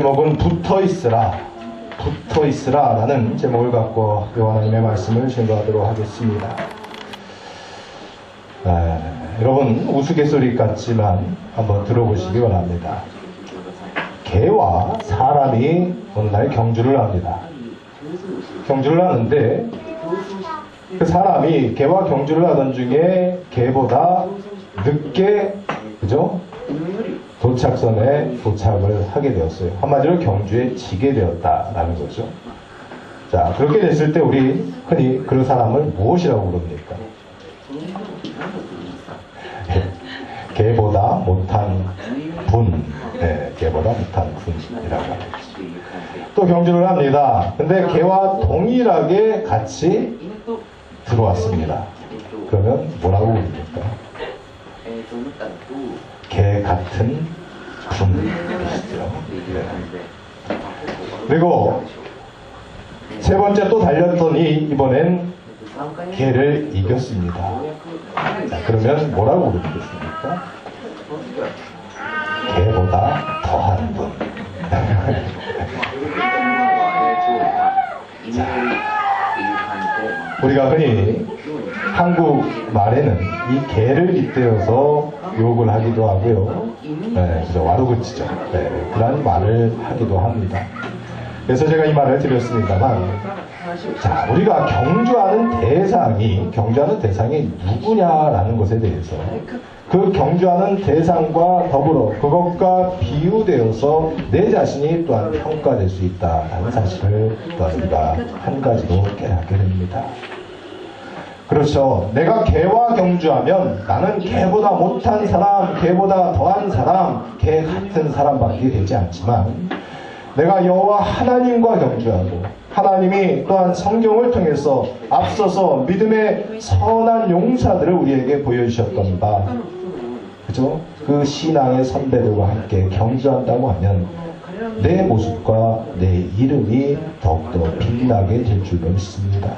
제목은 붙어있으라, 붙어있으라 라는 제목을 갖고 하나님의 말씀을 증거하도록 하겠습니다. 여러분 우스갯소리 같지만 한번 들어보시기 바랍니다. 개와 사람이 어느 날 경주를 합니다. 경주를 하는데 그 사람이 개와 경주를 하던 중에 개보다 늦게, 그죠? 도착선에 도착을 하게 되었어요. 한마디로 경주에 지게 되었다라는 거죠. 자, 그렇게 됐을 때 우리 흔히 그런 사람을 무엇이라고 부릅니까? 개보다 못한 분. 네, 개보다 못한 분이라고 합니다. 또 경주를 합니다. 근데 개와 동일하게 같이 들어왔습니다. 그러면 뭐라고 부릅니까? 개 같은 분이시죠. 네. 그리고 세 번째 또 달렸더니 이번엔 개를 이겼습니다. 자, 그러면 뭐라고 부르겠습니까? 개보다 더한 분. 자, 우리가 흔히 한국 말에는 이 개를 빗대어서 욕을 하기도 하고요. 네, 그죠. 와루그치죠. 네, 그런 말을 하기도 합니다. 그래서 제가 이 말을 드렸습니다만, 자, 우리가 경주하는 대상이 누구냐라는 것에 대해서 그 경주하는 대상과 더불어 그것과 비유되어서 내 자신이 또한 평가될 수 있다라는 사실을 또한 우리가 한 가지로 깨닫게 됩니다. 그렇죠. 내가 개와 경주하면 나는 개보다 못한 사람, 개보다 더한 사람, 개 같은 사람밖에 되지 않지만, 내가 여호와 하나님과 경주하고 하나님이 또한 성경을 통해서 앞서서 믿음의 선한 용사들을 우리에게 보여주셨던 바, 그죠? 그 신앙의 선배들과 함께 경주한다고 하면 내 모습과 내 이름이 더욱더 빛나게 될 줄로 믿습니다.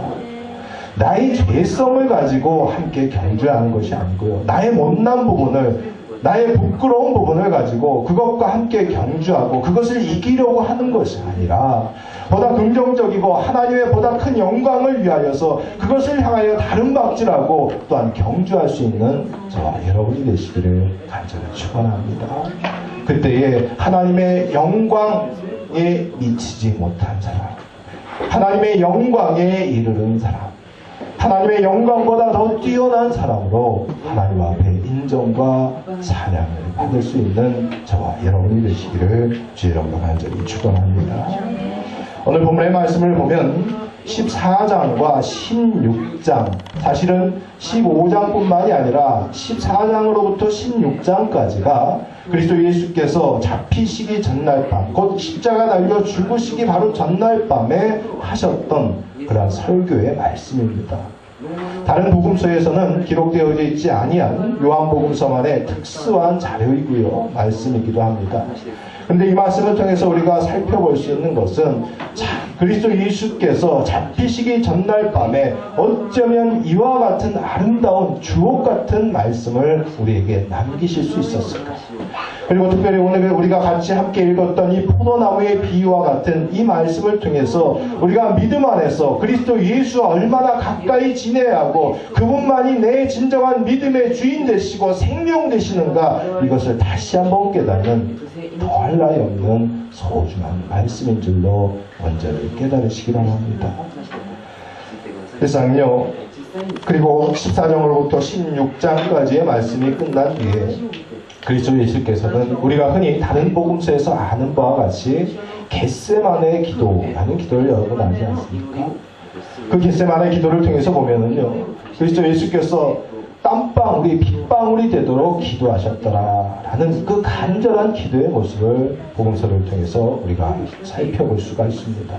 나의 죄성을 가지고 함께 경주하는 것이 아니고요. 나의 못난 부분을, 나의 부끄러운 부분을 가지고 그것과 함께 경주하고 그것을 이기려고 하는 것이 아니라 보다 긍정적이고 하나님의 보다 큰 영광을 위하여서 그것을 향하여 다른 박질하고 또한 경주할 수 있는 저와 여러분이 되시기를 간절히 축원합니다. 그때에 하나님의 영광에 미치지 못한 사람, 하나님의 영광에 이르는 사람, 하나님의 영광보다 더 뛰어난 사람으로 하나님 앞에 인정과 찬양을 받을 수 있는 저와 여러분이 되시기를 주의 이름으로 간절히 축원합니다. 오늘 본문의 말씀을 보면 14장과 16장, 사실은 15장뿐만이 아니라 14장으로부터 16장까지가 그리스도 예수께서 잡히시기 전날 밤, 곧 십자가 달려 죽으시기 바로 전날 밤에 하셨던 그러한 설교의 말씀입니다. 다른 복음서에서는 기록되어져 있지 아니한 요한복음서만의 특수한 자료이고요, 말씀이기도 합니다. 그런데 이 말씀을 통해서 우리가 살펴볼 수 있는 것은 그리스도 예수께서 잡히시기 전날 밤에 어쩌면 이와 같은 아름다운 주옥 같은 말씀을 우리에게 남기실 수 있었을까? 그리고 특별히 오늘 우리가 같이 함께 읽었던 이 포도나무의 비유와 같은 이 말씀을 통해서 우리가 믿음 안에서 그리스도 예수와 얼마나 가까이 지내야 하고 그분만이 내 진정한 믿음의 주인 되시고 생명 되시는가, 이것을 다시 한번 깨닫는 더할 나위 없는 소중한 말씀인 줄로 먼저를 깨달으시기 바랍니다. 세상요, 그리고 14장으로부터 16장까지의 말씀이 끝난 뒤에 그리스도 예수께서는 우리가 흔히 다른 복음서에서 아는 바와 같이 겟세마네 기도라는 기도를 여러 번 하지 않습니까? 그 겟세마네 기도를 통해서 보면은요, 그리스도 예수께서 땀방울이 빗방울이 되도록 기도하셨더라라는 그 간절한 기도의 모습을 복음서를 통해서 우리가 살펴볼 수가 있습니다.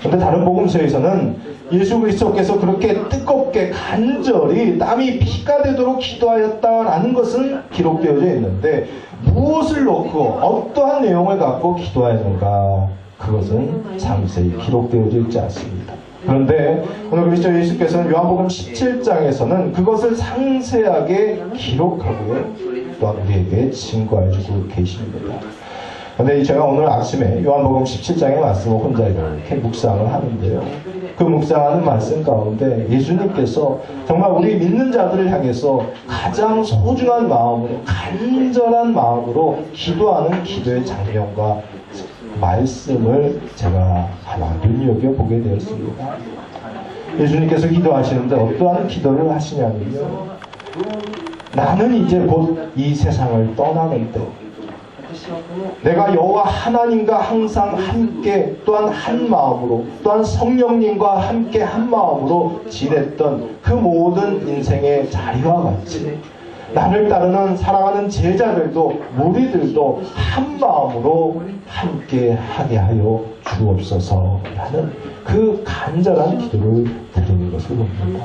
그런데 다른 복음서에서는 예수 그리스도께서 그렇게 뜨겁게 간절히 땀이 피가 되도록 기도하였다라는 것은 기록되어져 있는데, 무엇을 놓고 어떠한 내용을 갖고 기도하였는가, 그것은 상세히 기록되어져 있지 않습니다. 그런데 오늘 그리스도 예수께서는 요한복음 17장에서는 그것을 상세하게 기록하고요, 또한 우리에게 증거해주고 계십니다. 근데 제가 오늘 아침에 요한복음 17장의 말씀을 혼자 이렇게 묵상을 하는데요. 그 묵상하는 말씀 가운데 예수님께서 정말 우리 믿는 자들을 향해서 가장 소중한 마음으로, 간절한 마음으로 기도하는 기도의 장면과 말씀을 제가 하나 눈여겨보게 되었습니다. 예수님께서 기도하시는데 어떠한 기도를 하시냐면요. 나는 이제 곧 이 세상을 떠나는데 내가 여호와 하나님과 항상 함께 또한 한 마음으로 또한 성령님과 함께 한 마음으로 지냈던 그 모든 인생의 자리와 같이 나를 따르는 사랑하는 제자들도 무리들도 한 마음으로 함께 하게 하여 주옵소서 라는 그 간절한 기도를 드리는 것을 봅니다.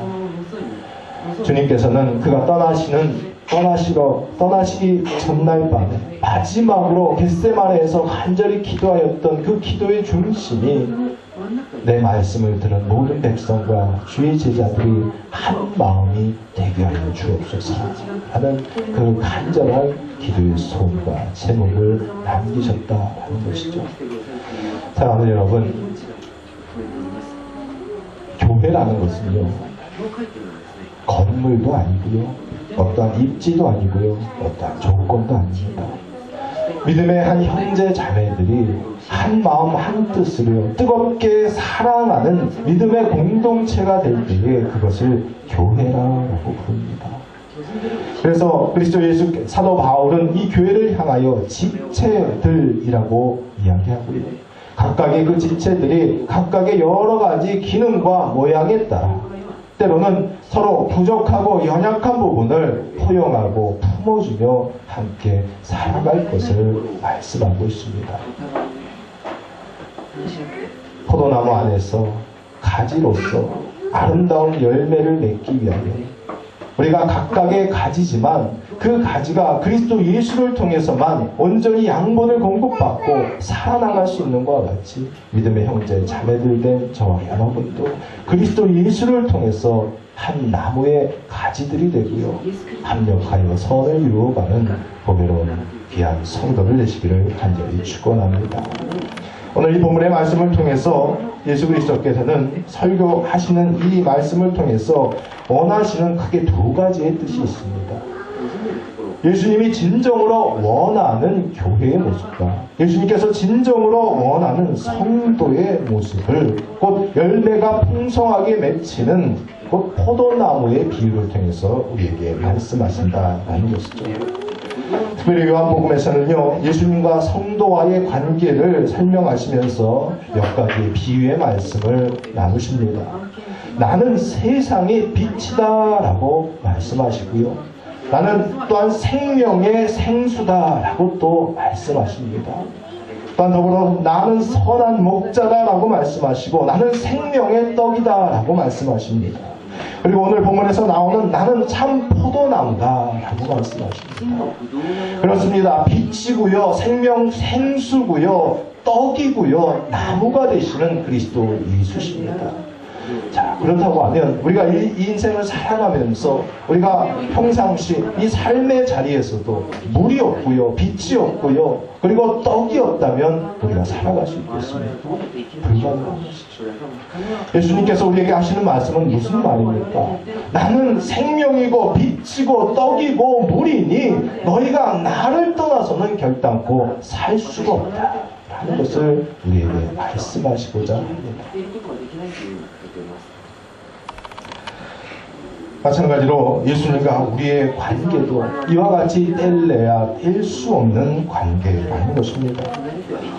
주님께서는 그가 떠나시기 전날 밤에 마지막으로 겟세마네에서 간절히 기도하였던 그 기도의 중심이 내 말씀을 들은 모든 백성과 주의 제자들이 한 마음이 되게 하여 주옵소서 하는 그 간절한 기도의 소원과 제목을 남기셨다는 것이죠. 사랑하는 여러분, 교회라는 것은요, 건물도 아니고요, 어떠한 입지도 아니고요, 어떠한 조건도 아닙니다. 믿음의 한 형제 자매들이 한 마음 한 뜻으로 뜨겁게 사랑하는 믿음의 공동체가 될 때에 그것을 교회라고 부릅니다. 그래서 그리스도 예수 사도 바울은 이 교회를 향하여 지체들이라고 이야기하고요. 각각의 그 지체들이 각각의 여러 가지 기능과 모양에 따라 때로는 서로 부족하고 연약한 부분을 포용하고 품어주며 함께 살아갈 것을 말씀하고 있습니다. 포도나무 안에서 가지로서 아름다운 열매를 맺기 위하여 우리가 각각의 가지지만 그 가지가 그리스도 예수를 통해서만 온전히 양분을 공급받고 살아나갈 수 있는 것과 같이 믿음의 형제 자매들 된 저와 여러분도 그리스도 예수를 통해서 한 나무의 가지들이 되고요, 합력하여 선을 이루어가는 보배로운 귀한 성도를 되시기를 간절히 축원합니다. 오늘 이 본문의 말씀을 통해서 예수 그리스도께서는 설교하시는 이 말씀을 통해서 원하시는 크게 두 가지의 뜻이 있습니다. 예수님이 진정으로 원하는 교회의 모습과 예수님께서 진정으로 원하는 성도의 모습을 곧 열매가 풍성하게 맺히는 곧 포도나무의 비유를 통해서 우리에게 말씀하신다는 것이죠. 특별히 요한복음에서는요, 예수님과 성도와의 관계를 설명하시면서 몇 가지 비유의 말씀을 나누십니다. 나는 세상의 빛이다 라고 말씀하시고요, 나는 또한 생명의 생수다 라고 또 말씀하십니다. 또한 더불어 나는 선한 목자다 라고 말씀하시고 나는 생명의 떡이다 라고 말씀하십니다. 그리고 오늘 본문에서 나오는 나는 참 포도나무다 라고 말씀하십니다. 그렇습니다. 빛이고요, 생명 생수고요, 떡이고요, 나무가 되시는 그리스도 예수십니다. 자, 그렇다고 하면 우리가 이 인생을 살아가면서 우리가 평상시 이 삶의 자리에서도 물이 없고요, 빛이 없고요, 그리고 떡이 없다면 우리가 살아갈 수 있겠습니까? 불가능한 것이죠. 예수님께서 우리에게 하시는 말씀은 무슨 말입니까? 나는 생명이고 빛이고 떡이고 물이니 너희가 나를 떠나서는 결단코 살 수가 없다 라는 것을 우리에게 말씀하시고자 합니다. 마찬가지로 예수님과 우리의 관계도 이와 같이 뗄래야 뗄 수 없는 관계라는 것입니다.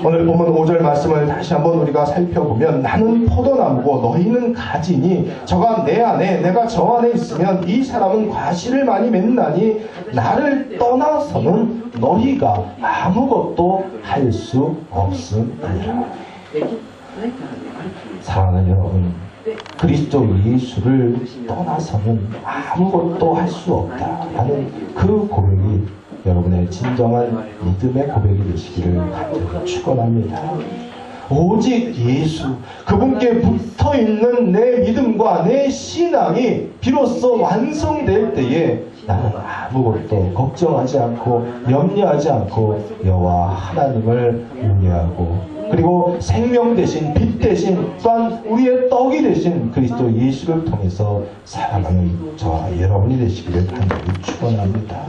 오늘 본문 5절 말씀을 다시 한번 우리가 살펴보면 나는 포도나무고 너희는 가지니 저가 내 안에 내가 저 안에 있으면 이 사람은 과실을 많이 맺나니 나를 떠나서는 너희가 아무것도 할 수 없음이니라. 사랑하는 여러분, 그리스도 예수를 떠나서는 아무것도 할 수 없다라는 그 고백이 여러분의 진정한 믿음의 고백이 되시기를 간절히 축원합니다. 오직 예수, 그분께 붙어있는 내 믿음과 내 신앙이 비로소 완성될 때에 나는 아무것도 걱정하지 않고 염려하지 않고 여호와 하나님을 의뢰하고, 그리고 생명 대신 빛 대신 또한 우리의 떡이 되신 그리스도 예수를 통해서 살아가는 저와 여러분이 되시기를 간절히 축원합니다.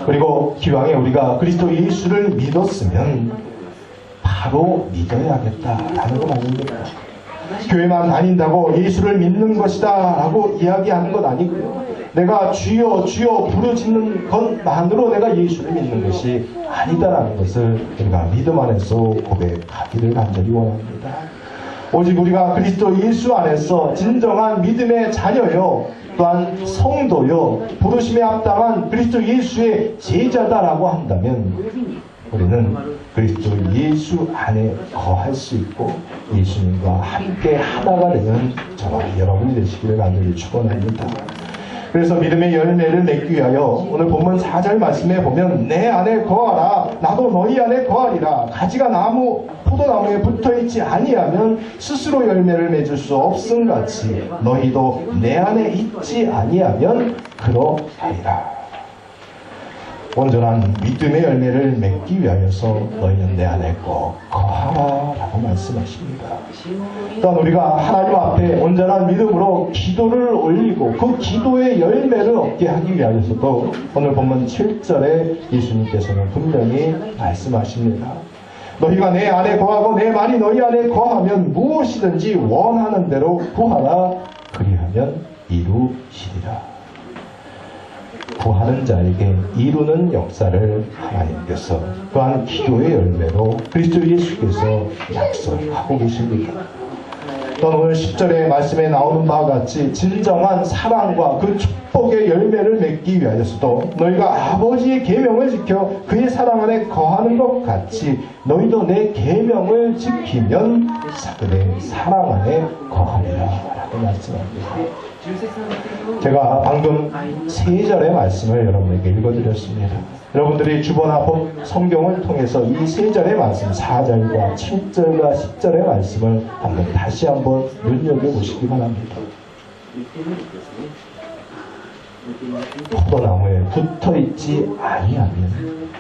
그리고 기왕에 우리가 그리스도 예수를 믿었으면 바로 믿어야겠다라는 건 아닙니다. 교회만 다닌다고 예수를 믿는 것이다 라고 이야기하는 건 아니고요. 내가 주여 주여 부르짖는 것만으로 내가 예수를 믿는 것이 아니다라는 것을 우리가 믿음 안에서 고백하기를 간절히 원합니다. 오직 우리가 그리스도 예수 안에서 진정한 믿음의 자녀요, 또한 성도요, 부르심에 합당한 그리스도 예수의 제자다라고 한다면 우리는 그리스도 예수 안에 거할 수 있고 예수님과 함께 하나가 되는 저와 여러분이 되시기를 간절히 축원합니다. 그래서 믿음의 열매를 맺기 위하여 오늘 본문 4절 말씀에 보면 내 안에 거하라 나도 너희 안에 거하리라. 가지가 나무 포도나무에 붙어있지 아니하면 스스로 열매를 맺을 수 없음같이 너희도 내 안에 있지 아니하면 그러하리라. 온전한 믿음의 열매를 맺기 위하여서 너희는 내 안에 꼭 거하라 라고 말씀하십니다. 또한 우리가 하나님 앞에 온전한 믿음으로 기도를 올리고 그 기도의 열매를 얻게 하기 위하여서도 오늘 본문 7절에 예수님께서는 분명히 말씀하십니다. 너희가 내 안에 거하고 내 말이 너희 안에 거하면 무엇이든지 원하는 대로 구하라. 그리하면 이루시리라. 구하는 자에게 이루는 역사를 하나님께서 또한 기도의 열매로 그리스도 예수께서 약속하고 계십니다. 또한 오늘 10절의 말씀에 나오는 바와 같이 진정한 사랑과 그 축복의 열매를 맺기 위하여서도 너희가 아버지의 계명을 지켜 그의 사랑 안에 거하는 것 같이 너희도 내 계명을 지키면 그의 사랑 안에 거하리라 라고 말씀합니다. 제가 방금 3절의 말씀을 여러분에게 읽어드렸습니다. 여러분들이 주보나 성경을 통해서 이 3절의 말씀 4절과 7절과 10절의 말씀을 다시 한번 눈여겨보시기 바랍니다. 포도나무에 붙어있지 아니하면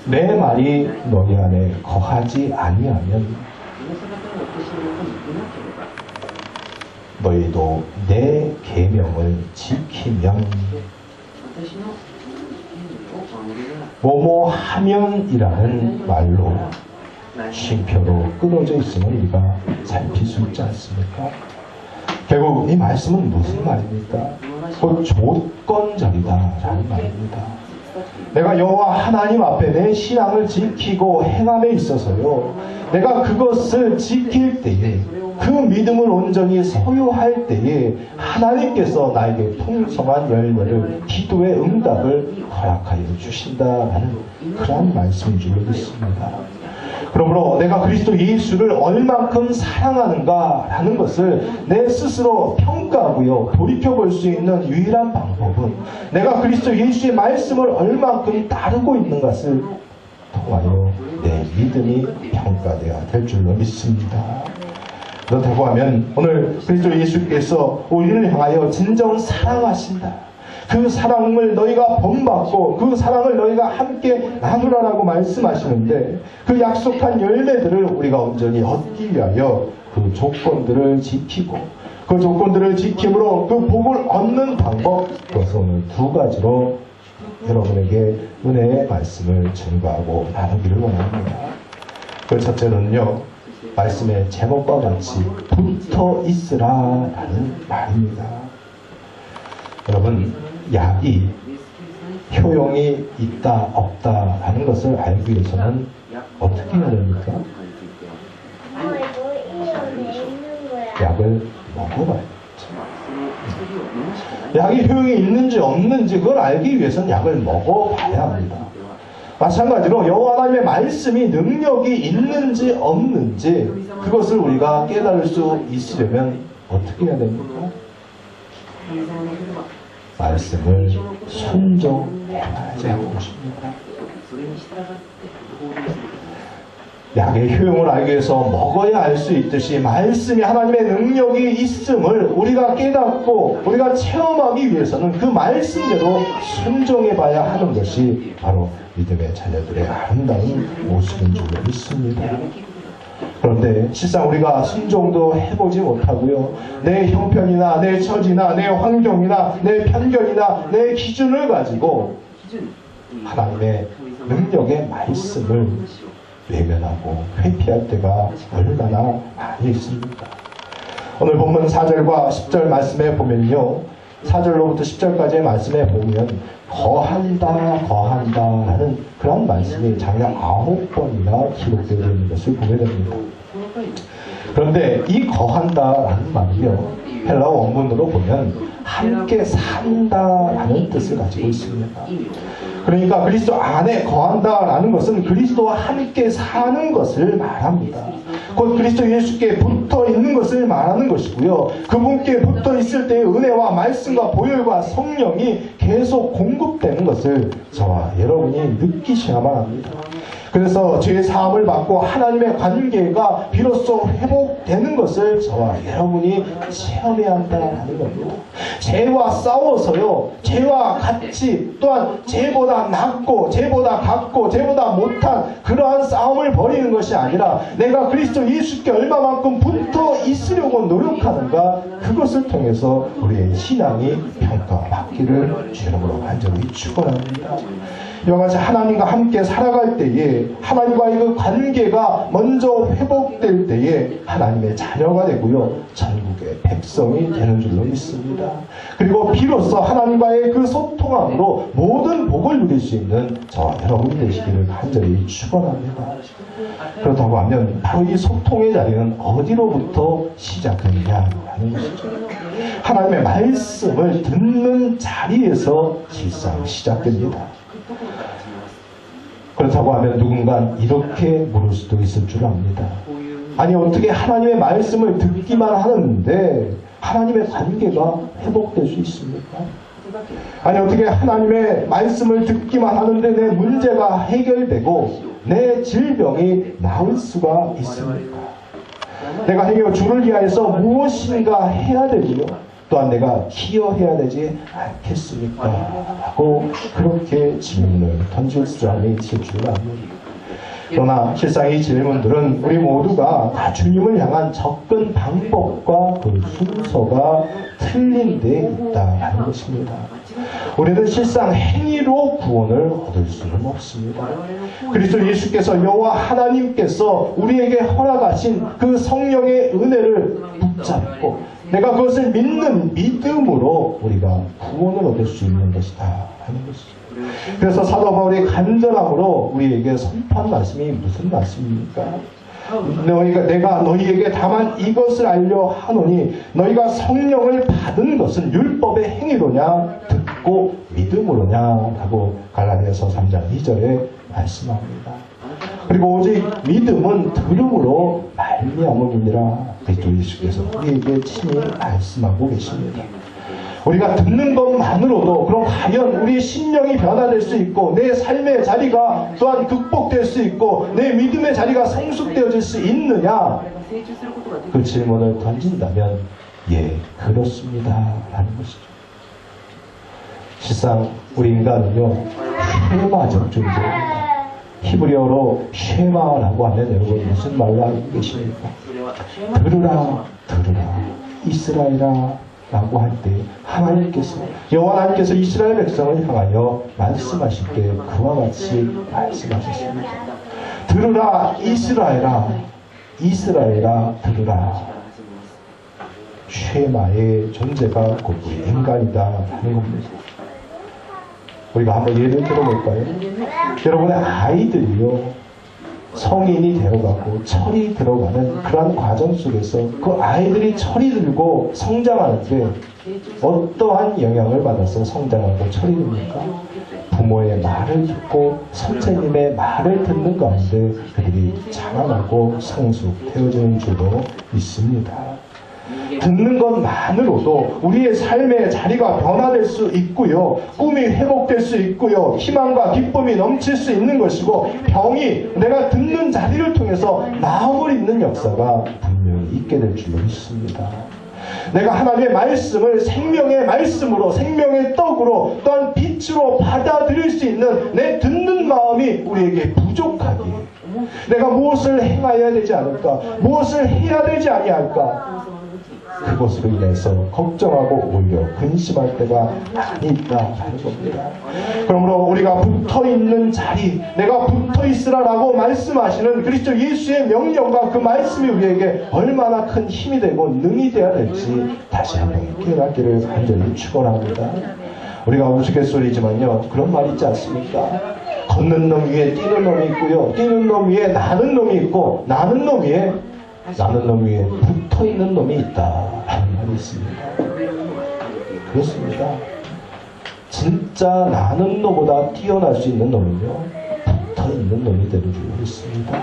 내 말이 너희 안에 거하지 아니하면 너희도 내 계명을 지키면 뭐뭐 하면이라는 말로 쉼표로 끊어져 있음을 우리가 살필 수 있지 않습니까? 결국 이 말씀은 무슨 말입니까? 곧 조건적이다라는 말입니다. 내가 여호와 하나님 앞에 내 신앙을 지키고 행함에 있어서요, 내가 그것을 지킬 때에 그 믿음을 온전히 소유할 때에 하나님께서 나에게 풍성한 열매를, 기도의 응답을 허락하여 주신다라는 그런 말씀인 줄 믿습니다. 그러므로 내가 그리스도 예수를 얼만큼 사랑하는가라는 것을 내 스스로 평가하고요, 돌이켜볼 수 있는 유일한 방법은 내가 그리스도 예수의 말씀을 얼만큼 따르고 있는 것을 통하여 내 믿음이 평가되어야 될 줄로 믿습니다. 그렇다고 하면 오늘 그리스도 예수께서 우리를 향하여 진정 사랑하신다, 그 사랑을 너희가 본받고 그 사랑을 너희가 함께 나누라라고 말씀하시는데, 그 약속한 열매들을 우리가 온전히 얻기 위하여 그 조건들을 지키고 그 조건들을 지킴으로 그 복을 얻는 방법, 그것은 오늘 2가지로 여러분에게 은혜의 말씀을 증거하고 나누기를 원합니다. 그 첫째는요, 말씀의 제목과 같이 붙어 있으라라는 말입니다. 여러분, 약이 효용이 있다 없다라는 것을 알기 위해서는 어떻게 해야 됩니까? 약을 먹어봐야죠. 약이 효용이 있는지 없는지 그걸 알기 위해서는 약을 먹어봐야 합니다. 마찬가지로 여호와 하나님의 말씀이 능력이 있는지 없는지 그것을 우리가 깨달을 수 있으려면 어떻게 해야 됩니까? 말씀을 순종해야지 하고 싶습니다. 약의 효용을 알기 위해서 먹어야 알 수 있듯이 말씀이 하나님의 능력이 있음을 우리가 깨닫고 우리가 체험하기 위해서는 그 말씀대로 순종해 봐야 하는 것이 바로 믿음의 자녀들의 아름다운 모습인 줄로 믿습니다. 그런데 실상 우리가 순종도 해보지 못하고요, 내 형편이나 내 처지나 내 환경이나 내 편견이나 내 기준을 가지고 하나님의 능력의 말씀을 외면하고 회피할 때가 얼마나 많이 있습니까? 오늘 본문 4절과 10절 말씀에 보면요, 4절로부터 10절까지의 말씀에 보면 거한다 거한다 라는 그런 말씀이 장려 9번이나 기록되어 있는 것을 보게 됩니다. 그런데 이 거한다라는 말이요, 헬라어 원문으로 보면 함께 산다라는 뜻을 가지고 있습니다. 그러니까 그리스도 안에 거한다라는 것은 그리스도와 함께 사는 것을 말합니다. 곧 그리스도 예수께 붙어 있는 것을 말하는 것이고요, 그분께 붙어 있을 때의 은혜와 말씀과 보혈과 성령이 계속 공급되는 것을 저와 여러분이 느끼셔야만 합니다. 그래서 죄의 사함을 받고 하나님의 관계가 비로소 회복되는 것을 저와 여러분이 체험해야 한다는 겁니다. 죄와 싸워서요, 죄와 같이 또한 죄보다 낫고 죄보다 같고 죄보다 못한 그러한 싸움을 벌이는 것이 아니라 내가 그리스도 예수께 얼마만큼 붙어 있으려고 노력하는가, 그것을 통해서 우리의 신앙이 평가받기를 주님으로 간절히 축원합니다. 이와 같이 하나님과 함께 살아갈 때에 하나님과의 그 관계가 먼저 회복될 때에 하나님의 자녀가 되고요, 전국의 백성이 되는 줄로 믿습니다. 그리고 비로소 하나님과의 그 소통함으로 모든 복을 누릴 수 있는 저와 여러분이 되시기를 간절히 축원합니다. 그렇다고 하면 바로 이 소통의 자리는 어디로부터 시작되느냐 하는 것이죠. 하나님의 말씀을 듣는 자리에서 실상 시작됩니다. 그렇다고 하면 누군가 이렇게 물을 수도 있을 줄 압니다. 아니, 어떻게 하나님의 말씀을 듣기만 하는데 하나님의 관계가 회복될 수 있습니까? 아니, 어떻게 하나님의 말씀을 듣기만 하는데 내 문제가 해결되고 내 질병이 나을 수가 있습니까? 내가 행여 주를 위하여서 무엇인가 해야 되고요, 또한 내가 기여해야 되지 않겠습니까? 라고 그렇게 질문을 던질 사람이 있을 줄 압니다. 그러나 실상 이 질문들은 우리 모두가 다 주님을 향한 접근 방법과 그 순서가 틀린 데 있다는 것입니다. 우리는 실상 행위로 구원을 얻을 수는 없습니다. 그리스도 예수께서 여호와 하나님께서 우리에게 허락하신 그 성령의 은혜를 붙잡고 내가 그것을 믿는 믿음으로 우리가 구원을 얻을 수 있는 것이다 하는 것이죠. 그래서 사도 바울이 간절함으로 우리에게 선포한 말씀이 무슨 말씀입니까? 내가 너희에게 다만 이것을 알려 하노니 너희가 성령을 받은 것은 율법의 행위로냐 듣고 믿음으로냐 라고 갈라디아서 3장 2절에 말씀합니다. 그리고 오직 믿음은 들음으로 말미암음이니라 그리스도 예수께서 우리에게 친히 말씀하고 계십니다. 우리가 듣는 것만으로도 그럼 과연 우리의 심령이 변화될 수 있고 내 삶의 자리가 또한 극복될 수 있고 내 믿음의 자리가 성숙되어질 수 있느냐, 그 질문을 던진다면 예, 그렇습니다 라는 것이죠. 실상 우리 인간은요, 쉐마적 존재입니다. 히브리어로 쉐마라고 하면 여러분 무슨 말로 알고 계십니까? 들으라 들으라 이스라엘아 라고 할 때 하나님께서 여호와 하나님께서 이스라엘 백성을 향하여 말씀하실 때 그와 같이 말씀하셨습니다. 들으라 이스라엘아 이스라엘아 들으라. 쉐마의 존재가 곧 우리 인간이다 하는 겁니다. 우리가 한번 예를 들어볼까요? 여러분의 아이들이요, 성인이 되어가고 철이 들어가는 그러한 과정 속에서 그 아이들이 철이 들고 성장할 때 어떠한 영향을 받아서 성장하고 철이 듭니까? 부모의 말을 듣고 선생님의 말을 듣는 가운데 그들이 자라나고 성숙되어지는 줄로 있습니다. 듣는 것만으로도 우리의 삶의 자리가 변화될 수 있고요, 꿈이 회복될 수 있고요, 희망과 기쁨이 넘칠 수 있는 것이고, 병이 내가 듣는 자리를 통해서 통해서 마음을 읽는 역사가 분명히 있게 될 줄로 믿습니다. 내가 하나님의 말씀을 생명의 말씀으로, 생명의 떡으로, 또한 빛으로 받아들일 수 있는 내 듣는 마음이 우리에게 부족하기에 내가 무엇을 행하여야 되지 않을까, 무엇을 해야 되지 아니할까, 그것으로 인해서 걱정하고 오히려 근심할 때가 많이 있다 하는 겁니다. 그러므로 우리가 붙어있는 자리, 내가 붙어있으라라고 말씀하시는 그리스도 예수의 명령과 그 말씀이 우리에게 얼마나 큰 힘이 되고 능이 되어야 될지 다시 한번 깨닫기를 간절히 축원합니다. 우리가 우스갯소리지만요, 그런 말 있지 않습니까? 걷는 놈 위에 뛰는 놈이 있고요, 뛰는 놈 위에 나는 놈이 있고, 나는 놈 위에 붙어있는 놈이 있다 하는 말이 있습니다. 그렇습니다. 진짜 나는 놈보다 뛰어날 수 있는 놈은요, 붙어있는 놈이 되는 줄 믿습니다.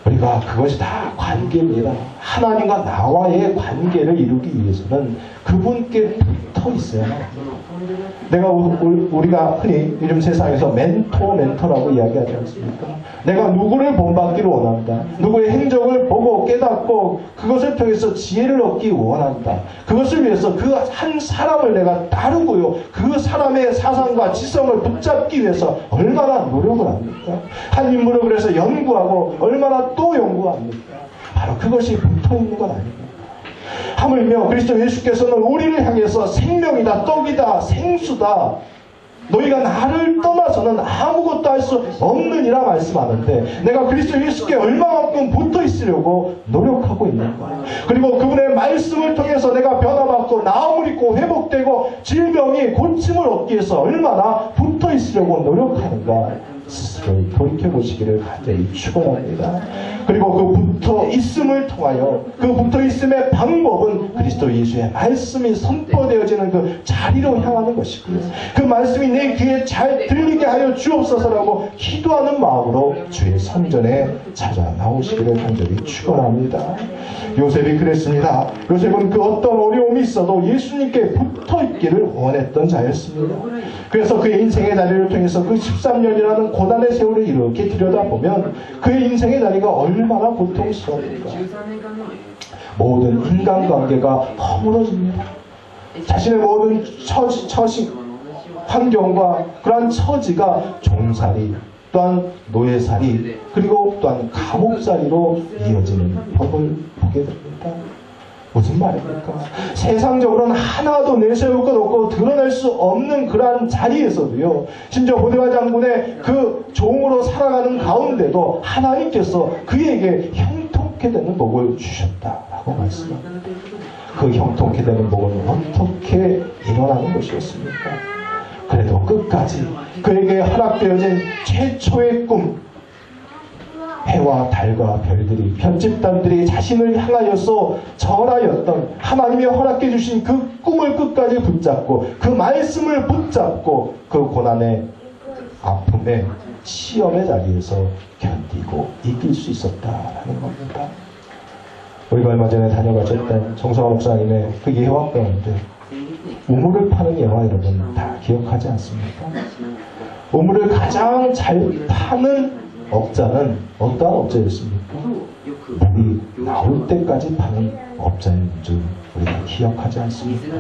우리가 그것이 다 관계입니다. 하나님과 나와의 관계를 이루기 위해서는 그분께 붙어 있어야 합니다. 우리가 흔히 요즘 세상에서 멘토라고 이야기하지 않습니까? 내가 누구를 본받기를 원한다. 누구의 행적을 보고 깨닫고 그것을 통해서 지혜를 얻기 원한다. 그것을 위해서 그 한 사람을 내가 따르고요, 그 사람의 사상과 지성을 붙잡기 위해서 얼마나 노력을 합니까? 한 인물을 그래서 연구하고 얼마나 또 연구합니까? 바로 그것이 붙어있는 건 아닙니다. 하물며 그리스도 예수께서는 우리를 향해서 생명이다, 떡이다, 생수다, 너희가 나를 떠나서는 아무것도 할 수 없느니라 말씀하는데, 내가 그리스도 예수께 얼마만큼 붙어 있으려고 노력하고 있는가? 그리고 그분의 말씀을 통해서 내가 변화받고 나음을 입고 회복되고 질병이 고침을 얻기 위해서 얼마나 붙어 있으려고 노력하는가? 스스로 돌이켜보시기를 간절히 축원합니다. 그리고 그 붙어 있음을 통하여, 그 붙어 있음의 방법은 그리스도 예수의 말씀이 선포되어지는 그 자리로 향하는 것이고요, 그 말씀이 내 귀에 잘 들리게 하여 주옵소서라고 기도하는 마음으로 주의 성전에 찾아 나오시기를 간절히 축원합니다. 요셉이 그랬습니다. 요셉은 그 어떤 어려움이 있어도 예수님께 붙어 있기를 원했던 자였습니다. 그래서 그의 인생의 자리를 통해서 그 13년이라는 고난의 세월을 이렇게 들여다보면 그의 인생의 자리가 얼마나 고통스러울까. 모든 인간관계가 허물어집니다. 자신의 모든 처식, 환경과 그러한 처지가 종살이, 또한 노예살이, 그리고 또한 감옥살이로 이어지는 법을 보게 됩니다. 무슨 말입니까? 세상적으로는 하나도 내세울 것 없고 드러낼 수 없는 그러한 자리에서도요, 심지어 보디발 장군의 그 종으로 살아가는 가운데도 하나님께서 그에게 형통케 되는 복을 주셨다라고 말씀합니다. 그 형통케 되는 복은 어떻게 일어나는 것이었습니까? 그래도 끝까지 그에게 허락되어진 최초의 꿈, 해와 달과 별들이, 편집단들이 자신을 향하여서 절하였던 하나님이 허락해 주신 그 꿈을 끝까지 붙잡고, 그 말씀을 붙잡고 그 고난의 아픔의 시험의 자리에서 견디고 이길 수 있었다라는 겁니다. 우리가 얼마 전에 다녀가셨던 정성화 목사님의 그 예화 가운데 우물을 파는 예화, 여러분 다 기억하지 않습니까? 우물을 가장 잘 파는 업자는 어떠한 업자였습니까? 물이 나올 때까지 파는 업자인 줄 우리가 기억하지 않습니까?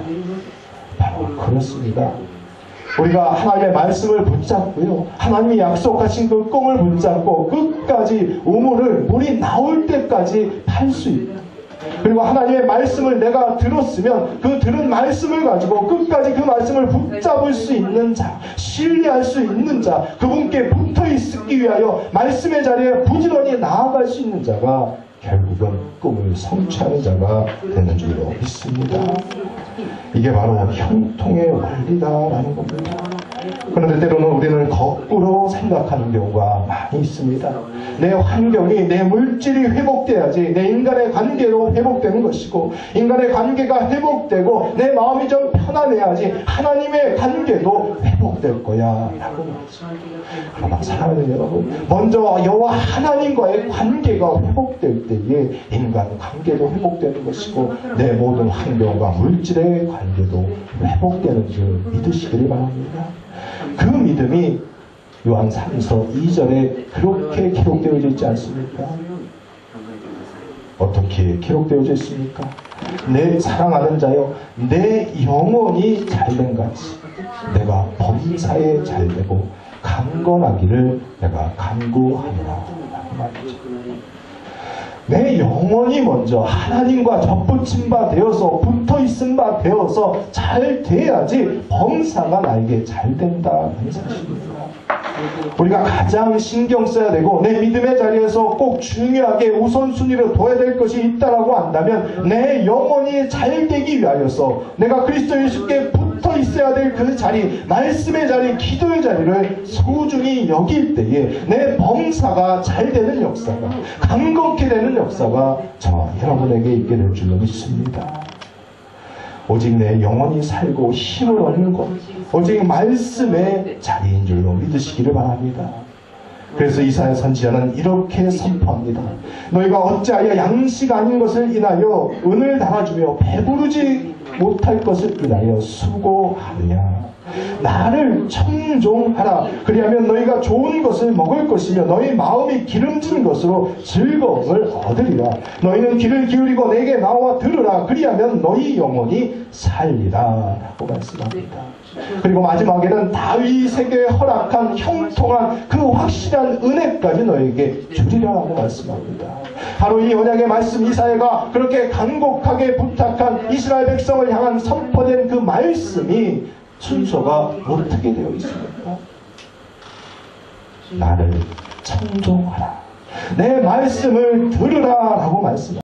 바로 그렇습니다. 우리가 하나님의 말씀을 붙잡고요, 하나님이 약속하신 그 꿈을 붙잡고 끝까지 우물을 물이 나올 때까지 팔 수 있다. 그리고 하나님의 말씀을 내가 들었으면 그 들은 말씀을 가지고 끝까지 그 말씀을 붙잡을 수 있는 자, 신뢰할 수 있는 자, 그분께 붙어 있기 위하여 말씀의 자리에 부지런히 나아갈 수 있는 자가 결국은 꿈을 성취하는 자가 되는 줄로 믿습니다. 이게 바로 형통의 원리다라는 겁니다. 그런데 때로는 우리는 거꾸로 생각하는 경우가 많이 있습니다. 내 환경이, 내 물질이 회복돼야지 내 인간의 관계로 회복되는 것이고, 인간의 관계가 회복되고 내 마음이 좀 편안해야지 하나님의 관계도 회복될 거야 라고 말이죠. 그러나 사랑하는 여러분, 먼저 여호와 하나님과의 관계가 회복될 때에 인간 관계도 회복되는 것이고 내 모든 환경과 물질의 관계도 회복되는 줄 믿으시기를 바랍니다. 그 믿음이 요한 3서 2절에 그렇게 기록되어져 있지 않습니까? 어떻게 기록되어져 있습니까? 내 사랑하는 자여, 내 영혼이 잘된 같이 내가 범사에 잘되고 강건하기를 내가 간구하노라 라고 말이죠. 내 영혼이 먼저 하나님과 접붙임 바 되어서 붙어있은 바 되어서 잘 돼야지 범사가 나에게 잘 된다는 사실입니다. 우리가 가장 신경 써야 되고 내 믿음의 자리에서 꼭 중요하게 우선순위로 둬야 될 것이 있다라고 한다면 내 영혼이 잘 되기 위하여서 내가 그리스도 예수께 붙어 있어야 될 그 자리, 말씀의 자리, 기도의 자리를 소중히 여길 때에 내 범사가 잘 되는 역사가, 강건케 되는 역사가 저와 여러분에게 있게 될 줄로 믿습니다. 오직 내 영혼이 살고 힘을 얻는 것, 오직 말씀의 자리인 줄로 믿으시기를 바랍니다. 그래서 이사야 선지자는 이렇게 선포합니다. 너희가 어찌하여 양식 아닌 것을 인하여 은을 달아주며 배부르지 못할 것을 인하여 수고하느냐. 나를 청종하라. 그리하면 너희가 좋은 것을 먹을 것이며 너희 마음이 기름진 것으로 즐거움을 얻으리라. 너희는 귀를 기울이고 내게 나와 들으라. 그리하면 너희 영혼이 살리라 라고 말씀합니다. 그리고 마지막에는 다윗에게 허락한 형통한 그 확실한 은혜까지 너에게 주리라고 말씀합니다. 바로 이 언약의 말씀, 이사야가 그렇게 간곡하게 부탁한 이스라엘 백성을 향한 선포된 그 말씀이 순서가 어떻게 되어 있습니까? 나를 청종하라. 내 말씀을 들으라 라고 말씀합니다.